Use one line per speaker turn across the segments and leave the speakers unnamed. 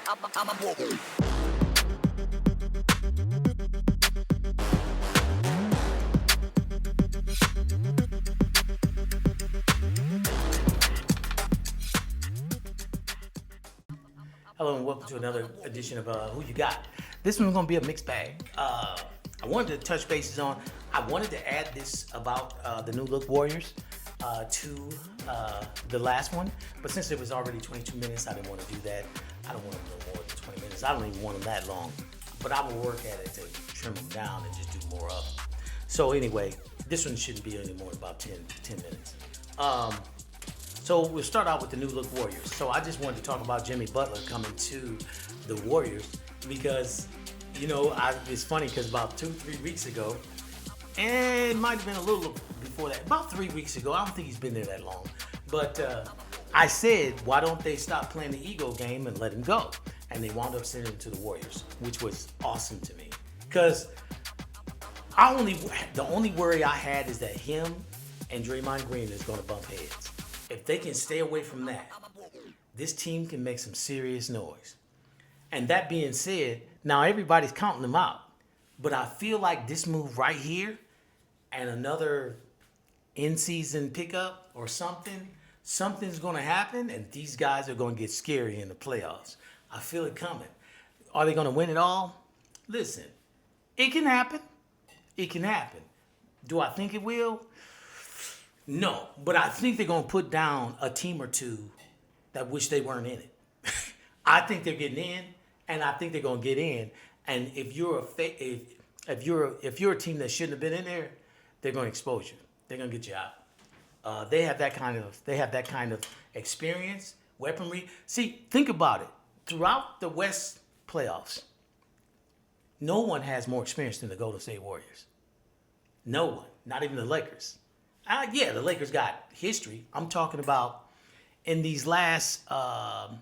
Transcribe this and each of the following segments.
Hello and welcome to another edition of Who You Got. This one's going to be a mixed bag. I wanted to touch bases on, I wanted to add this about the new look Warriors to the last one, but since it was already 22 minutes, I didn't want to do that. I don't want them no more than 20 minutes. I don't even want them that long, but I will work at it to trim them down and just do more of them. So anyway, this one shouldn't be any more than about 10 minutes. So we'll start out with the new look Warriors. So I just wanted to talk about Jimmy Butler coming to the Warriors because, you know, it's funny because about 2-3 weeks ago, and it might have been a little before that, about 3 weeks ago, I don't think he's been there that long, but I said, why don't they stop playing the ego game and let him go? And they wound up sending him to the Warriors, which was awesome to me. Because the only worry I had is that him and Draymond Green is going to bump heads. If they can stay away from that, this team can make some serious noise. And that being said, now everybody's counting them out. But I feel like this move right here and another in-season pickup or something's going to happen, and these guys are going to get scary in the playoffs. I feel it coming. Are they going to win it all? Listen, it can happen. It can happen. Do I think it will? No, but I think they're going to put down a team or two that wish they weren't in it. I think they're getting in, and I think they're going to get in. And if you're a team that shouldn't have been in there, they're going to expose you. They're going to get you out. They have that kind of experience, weaponry. See, think about it. Throughout the West playoffs, no one has more experience than the Golden State Warriors. No one, not even the Lakers. Yeah, the Lakers got history. I'm talking about in these last 10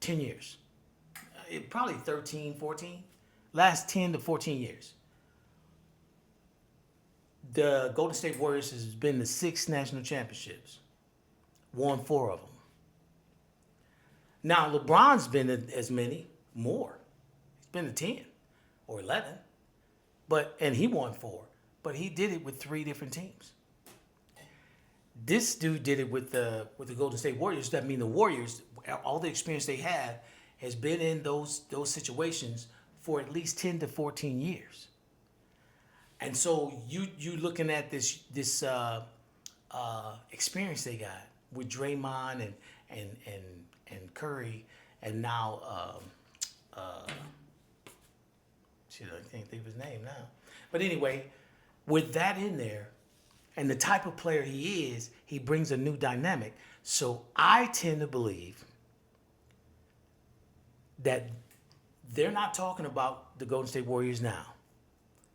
years. Probably 13, 14. Last 10 to 14 years. The Golden State Warriors has been to 6 national championships. Won 4 of them. Now, LeBron's been to as many, more. He's been to 10 or 11. And he won 4. But he did it with 3 different teams. This dude did it with the Golden State Warriors. That means the Warriors, all the experience they have, has been in those situations for at least 10 to 14 years. And so you looking at this experience they got with Draymond and Curry, and now I can't think of his name now. But anyway, with that in there, and the type of player he is, he brings a new dynamic. So I tend to believe that they're not talking about the Golden State Warriors now.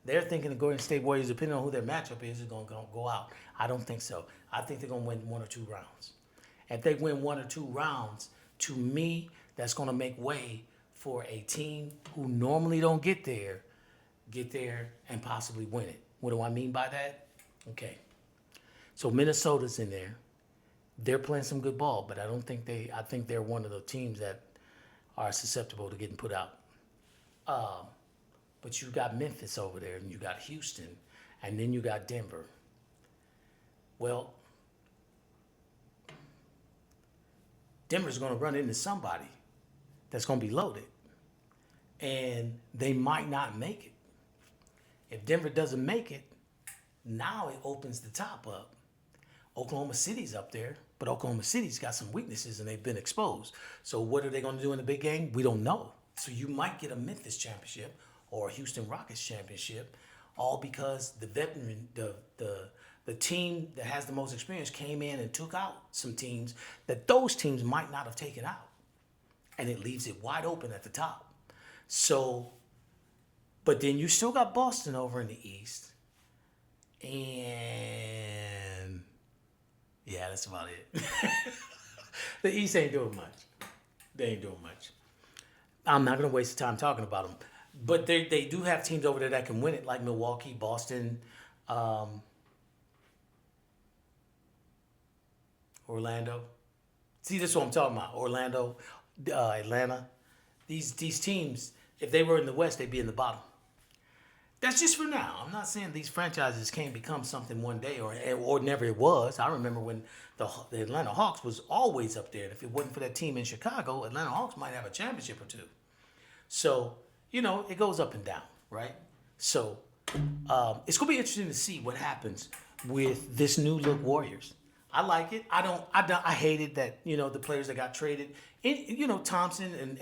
They're thinking the Golden State Warriors, depending on who their matchup is going to go out. I don't think so. I think they're going to win 1 or 2 rounds. If they win 1 or 2 rounds, to me, that's going to make way for a team who normally don't get there and possibly win it. What do I mean by that? Okay. So Minnesota's in there. They're playing some good ball, but I think they're one of the teams that are susceptible to getting put out. But you got Memphis over there, and you got Houston, and then you got Denver. Well, Denver's going to run into somebody that's going to be loaded, and they might not make it. If Denver doesn't make it, now it opens the top up. Oklahoma City's up there, but Oklahoma City's got some weaknesses and they've been exposed. So what are they going to do in the big game? We don't know. So you might get a Memphis championship or a Houston Rockets championship, all because the veteran, the team that has the most experience came in and took out some teams that those teams might not have taken out. And it leaves it wide open at the top. So, but then you still got Boston over in the East. And yeah, that's about it. The East ain't doing much. They ain't doing much. I'm not going to waste the time talking about them. But they do have teams over there that can win it, like Milwaukee, Boston, Orlando, See, this is what I'm talking about. Orlando, Atlanta. These teams, if they were in the West, they'd be in the bottom. That's just for now. I'm not saying these franchises can't become something one day or never it was. I remember when the Atlanta Hawks was always up there. And if it wasn't for that team in Chicago, Atlanta Hawks might have a championship or two. So, it goes up and down, right? So, it's going to be interesting to see what happens with this new look Warriors. I like it. I hated that, the players that got traded, Thompson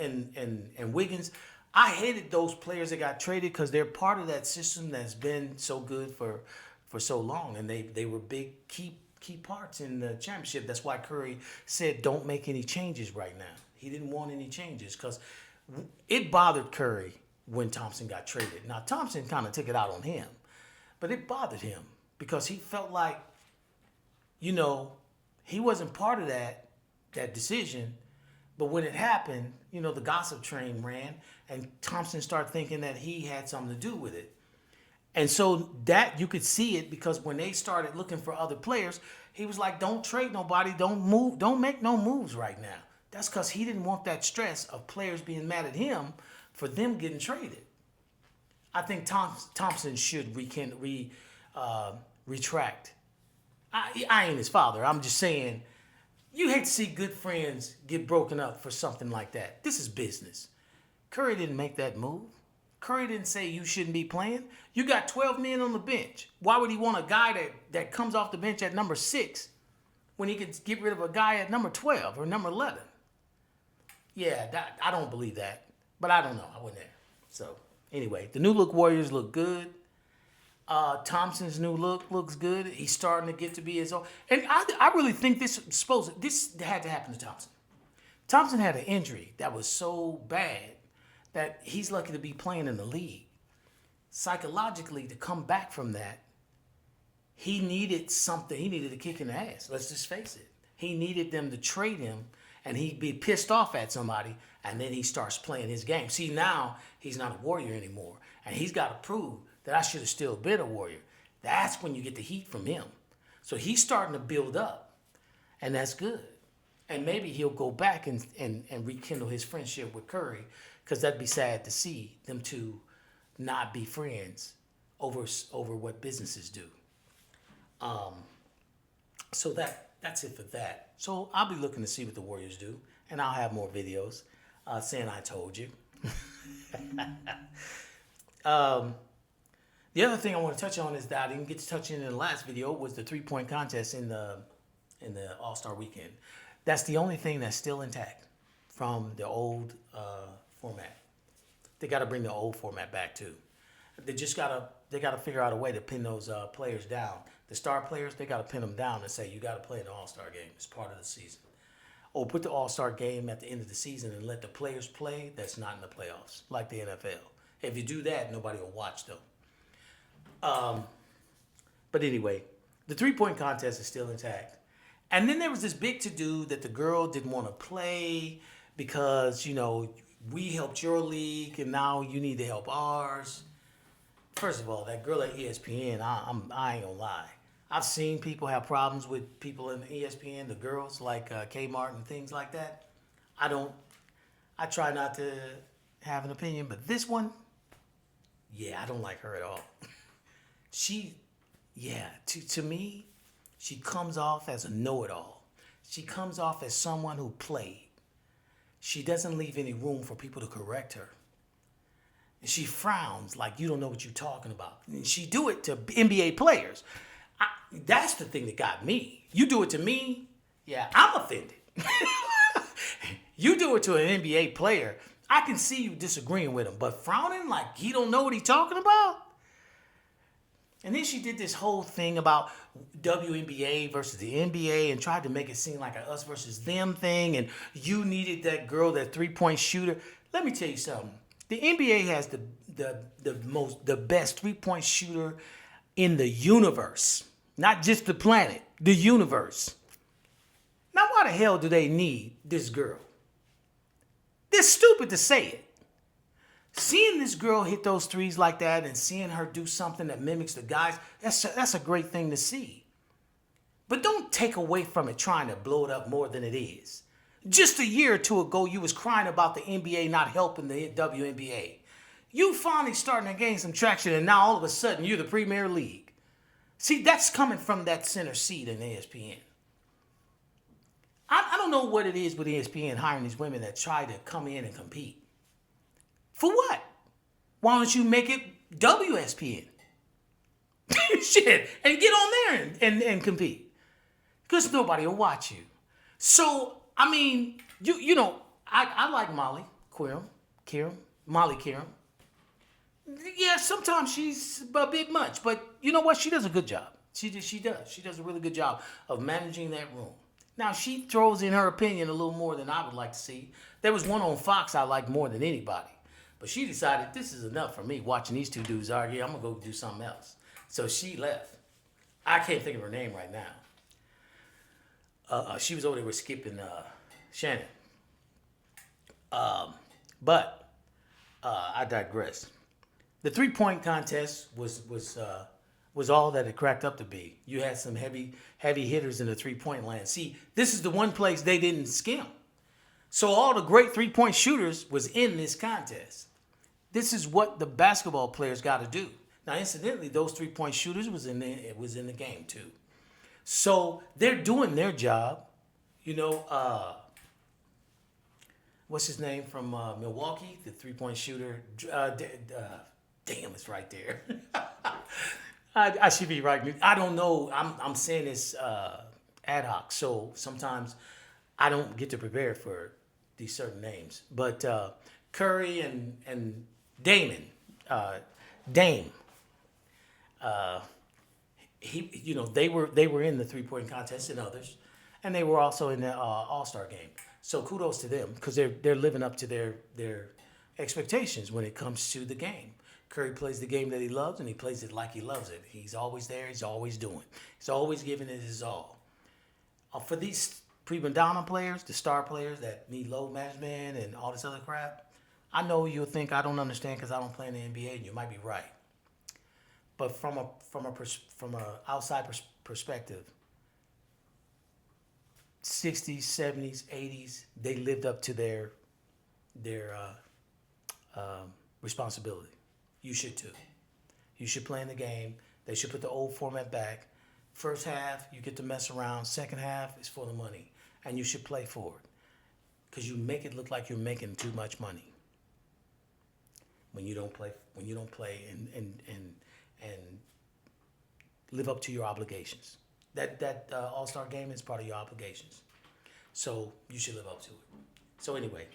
and Wiggins. I hated those players that got traded because they're part of that system that's been so good for so long, and they were big key parts in the championship. That's why Curry said don't make any changes right now. He didn't want any changes because it bothered Curry when Thompson got traded. Now Thompson kind of took it out on him, but it bothered him because he felt like, he wasn't part of that decision. But when it happened, the gossip train ran, and Thompson started thinking that he had something to do with it. And so that you could see it because when they started looking for other players, he was like, don't trade nobody, don't move, don't make no moves right now. That's because he didn't want that stress of players being mad at him for them getting traded. I think Thompson should retract. I ain't his father. I'm just saying, you hate to see good friends get broken up for something like that. This is business. Curry didn't make that move. Curry didn't say you shouldn't be playing. You got 12 men on the bench. Why would he want a guy that comes off the bench at number 6 when he could get rid of a guy at number 12 or number 11? Yeah, I don't believe that. But I don't know. I wasn't there. So, anyway, the new look Warriors look good. Thompson's new look looks good. He's starting to get to be his own. And I really think this had to happen to Thompson. Thompson had an injury that was so bad that he's lucky to be playing in the league. Psychologically, to come back from that, he needed something. He needed a kick in the ass. Let's just face it. He needed them to trade him, and he'd be pissed off at somebody, and then he starts playing his game. See, now he's not a Warrior anymore, and he's got to prove that I should have still been a Warrior. That's when you get the heat from him. So he's starting to build up, and that's good. And maybe he'll go back and rekindle his friendship with Curry, because that'd be sad to see them two not be friends over what businesses do. So that's it for that. So I'll be looking to see what the Warriors do, and I'll have more videos saying I told you. The other thing I want to touch on is that I didn't get to touch in the last video was the 3-point contest in the All-Star weekend. That's the only thing that's still intact from the old format. They got to bring the old format back too. They got to figure out a way to pin those players down. The star players, they got to pin them down and say you got to play in the All-Star game. It's part of the season. Or put the All-Star game at the end of the season and let the players play that's not in the playoffs, like the NFL. If you do that, nobody will watch them. But anyway, the 3-point contest is still intact. And then there was this big to-do that the girl didn't want to play because, we helped your league and now you need to help ours. First of all, that girl at ESPN, I ain't gonna lie. I've seen people have problems with people in ESPN, the girls like Kmart and things like that. I try not to have an opinion, but this one, yeah, I don't like her at all. To me, she comes off as a know-it-all. She comes off as someone who played. She doesn't leave any room for people to correct her. And she frowns like you don't know what you're talking about. And she do it to NBA players. That's the thing that got me. You do it to me, yeah, I'm offended. You do it to an NBA player, I can see you disagreeing with him, but frowning like he don't know what he's talking about? And then she did this whole thing about WNBA versus the NBA and tried to make it seem like a us versus them thing. And you needed that girl, that 3-point shooter. Let me tell you something. The NBA has the best 3-point shooter in the universe. Not just the planet, the universe. Now, why the hell do they need this girl? They're stupid to say it. Seeing this girl hit those threes like that and seeing her do something that mimics the guys, that's a great thing to see. But don't take away from it trying to blow it up more than it is. Just a year or two ago, you was crying about the NBA not helping the WNBA. You finally starting to gain some traction, and now all of a sudden you're the Premier League. See, that's coming from that center seat in ESPN. I don't know what it is with ESPN hiring these women that try to come in and compete. For what? Why don't you make it WSPN? Shit, and get on there and compete. Because nobody will watch you. So, I mean, you know, I like Molly Kieran. Yeah, sometimes she's a bit much, but you know what? She does a good job. She does. She does a really good job of managing that room. Now, she throws in her opinion a little more than I would like to see. There was one on Fox I liked more than anybody. But she decided this is enough for me watching these two dudes argue. I'm going to go do something else. So she left. I can't think of her name right now. She was over there with Skip and Shannon. But I digress. The 3-point contest was all that it cracked up to be. You had some heavy hitters in the 3-point land. See, this is the one place they didn't skim. So all the great 3-point shooters was in this contest. This is what the basketball players got to do. Now, incidentally, those 3-point shooters was in the game too. So they're doing their job. You know, what's his name from Milwaukee? The 3-point shooter. Damn, it's right there. I should be right. I don't know. I'm saying this ad hoc, so sometimes I don't get to prepare for these certain names. But Curry and Dame. They were in the 3-point contest and others, and they were also in the All-Star game. So kudos to them because they're living up to their expectations when it comes to the game. Curry plays the game that he loves, and he plays it like he loves it. He's always there. He's always doing. He's always giving it his all. For these prima donna players, the star players that need load management and all this other crap, I know you'll think I don't understand because I don't play in the NBA, and you might be right. But from a outside perspective, 60s, 70s, 80s, they lived up to their responsibility. You should too. You should play in the game. They should put the old format back. First half, you get to mess around. Second half is for the money, and you should play for it because you make it look like you're making too much money when you don't play. When you don't play and live up to your obligations. That All-Star game is part of your obligations. So you should live up to it. So anyway,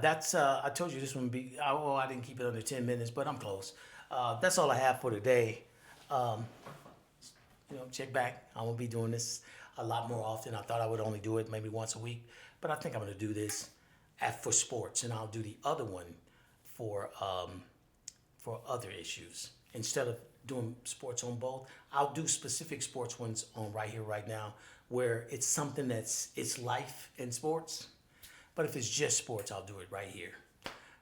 that's, I told you this one would be, I didn't keep it under 10 minutes, but I'm close. That's all I have for today. Check back. I'm going to be doing this a lot more often. I thought I would only do it maybe once a week, but I think I'm going to do this for sports, and I'll do the other one for other issues. Instead of doing sports on both, I'll do specific sports ones on right here, right now, where it's something it's life in sports. But if it's just sports, I'll do it right here.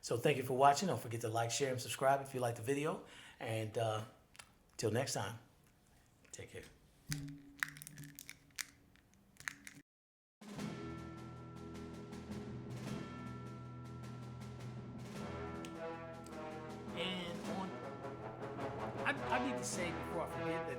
So thank you for watching. Don't forget to like, share, and subscribe if you like the video. And till next time, take care. I need to say before I forget that